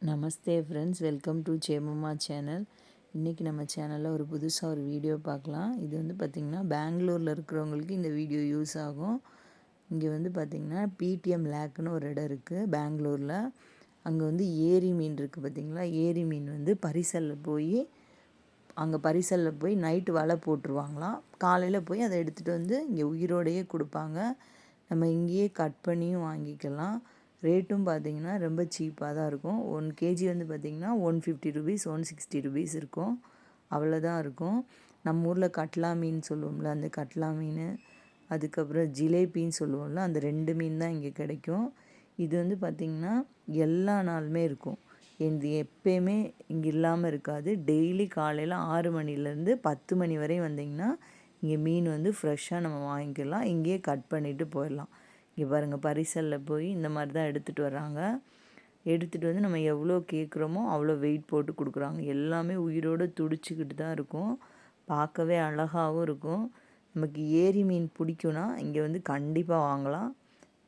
Namaste friends, welcome to சேமம்மா channel. இன்றைக்கி நம்ம சேனலில் ஒரு புதுசாக ஒரு வீடியோ பார்க்கலாம். இது வந்து பார்த்திங்கன்னா பெங்களூரில் இருக்கிறவங்களுக்கு இந்த வீடியோ யூஸ் ஆகும். இங்கே வந்து பார்த்திங்கன்னா பிடிஎம் லேக்குன்னு ஒரு இடம் இருக்குது பெங்களூரில். அங்கே வந்து ஏரி மீன் இருக்குது பார்த்திங்களா. ஏரி மீன் வந்து பரிசலில் போய் நைட்டு வலை போட்டுருவாங்களாம். காலையில் போய் அதை எடுத்துகிட்டு வந்து இங்கே உயிரோடையே கொடுப்பாங்க. நம்ம இங்கேயே கட் பண்ணியும் வாங்கிக்கலாம். ரேட்டும் பார்த்திங்கன்னா ரொம்ப சீப்பாக தான் இருக்கும். 1 கேஜி வந்து பார்த்திங்கன்னா 150 ருபீஸ், 160 ருபீஸ் இருக்கும். அவ்வளோதான் இருக்கும். நம்ம ஊரில் கட்லா மீன் சொல்லுவோம்ல, அந்த கட்லா மீன், அதுக்கப்புறம் ஜிலேபின்னு சொல்லுவோம்ல, அந்த 2 மீன் தான் இங்கே கிடைக்கும். இது வந்து பார்த்திங்கன்னா எல்லா நாளுமே இருக்கும். இது எப்போயுமே இங்கே இல்லாமல் இருக்காது. டெய்லி காலையில் 6 மணிலேருந்து 10 மணி வரையும் வந்திங்கன்னா இங்கே மீன் வந்து ஃப்ரெஷ்ஷாக நம்ம வாங்கிக்கலாம். இங்கேயே கட் பண்ணிவிட்டு போயிடலாம். இங்கே பாருங்கள், பரிசலில் போய் இந்த மாதிரி தான் எடுத்துகிட்டு வர்றாங்க. எடுத்துகிட்டு வந்து நம்ம எவ்வளோ கேட்குறோமோ அவ்வளோ வெயிட் போட்டு கொடுக்குறாங்க. எல்லாமே உயிரோடு துடிச்சிக்கிட்டு தான் இருக்கும். பார்க்கவே அழகாகவும் இருக்கும். நமக்கு ஏரி மீன் பிடிக்கும்னா இங்கே வந்து கண்டிப்பாக வாங்கலாம்.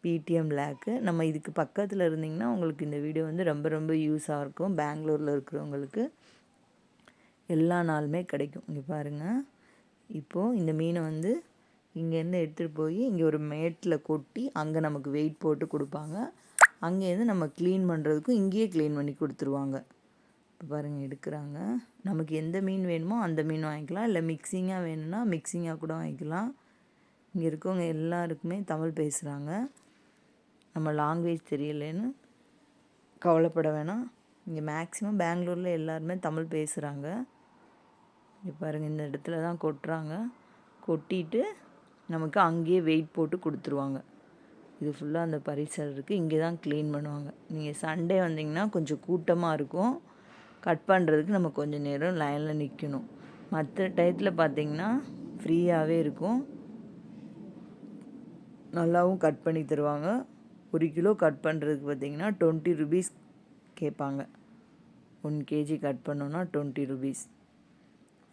பிடிஎம் லேக்கு. நம்ம இதுக்கு பக்கத்தில் இருந்திங்கன்னா உங்களுக்கு இந்த வீடியோ வந்து ரொம்ப ரொம்ப யூஸாக இருக்கும். பெங்களூரில் இருக்கிறவங்களுக்கு எல்லா நாளுமே கிடைக்கும். இங்கே பாருங்கள், இப்போது இந்த மீனை வந்து இங்கேருந்து எடுத்துகிட்டு போய் இங்கே ஒரு மேட்டில் கொட்டி அங்கே நமக்கு வெயிட் போட்டு கொடுப்பாங்க. அங்கேருந்து நம்ம க்ளீன் பண்ணுறதுக்கும் இங்கேயே க்ளீன் பண்ணி கொடுத்துருவாங்க. இப்போ பாருங்கள், எடுக்கிறாங்க. நமக்கு எந்த மீன் வேணுமோ அந்த மீன் வாங்கிக்கலாம். இல்லை மிக்சிங்காக வேணும்னா மிக்சிங்காக கூட வாங்கிக்கலாம். இங்கே இருக்கவங்க எல்லாருக்குமே தமிழ் பேசுகிறாங்க. நம்ம லாங்குவேஜ் தெரியலேன்னு கவலைப்பட வேணாம். இங்கே மேக்ஸிமம் பெங்களூரில் எல்லாருமே தமிழ் பேசுகிறாங்க. இங்கே பாருங்கள், இந்த இடத்துல தான் கொட்டுறாங்க. கொட்டிட்டு நமக்கு அங்கேயே வெயிட் போட்டு கொடுத்துருவாங்க. இது ஃபுல்லாக அந்த பரிசல் இருக்குது. இங்கே தான் க்ளீன் பண்ணுவாங்க. நீங்கள் சண்டே வந்தீங்கன்னா கொஞ்சம் கூட்டமாக இருக்கும். கட் பண்ணுறதுக்கு நம்ம கொஞ்சம் நேரம் லைனில் நிற்கணும். மற்ற டயத்தில் பார்த்திங்கன்னா ஃப்ரீயாகவே இருக்கும். நல்லாவும் கட் பண்ணி தருவாங்க. 1 கிலோ கட் பண்ணுறதுக்கு பார்த்திங்கன்னா 20 ருபீஸ் கேட்பாங்க. 1 கேஜி கட் பண்ணோன்னா 20 ருபீஸ்.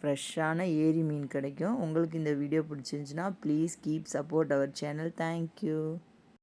ஃப்ரெஷ்ஷான ஏரி மீன் கிடைக்கும். உங்களுக்கு இந்த வீடியோ பிடிச்சிருந்துச்சுன்னா please keep support our channel. Thank you.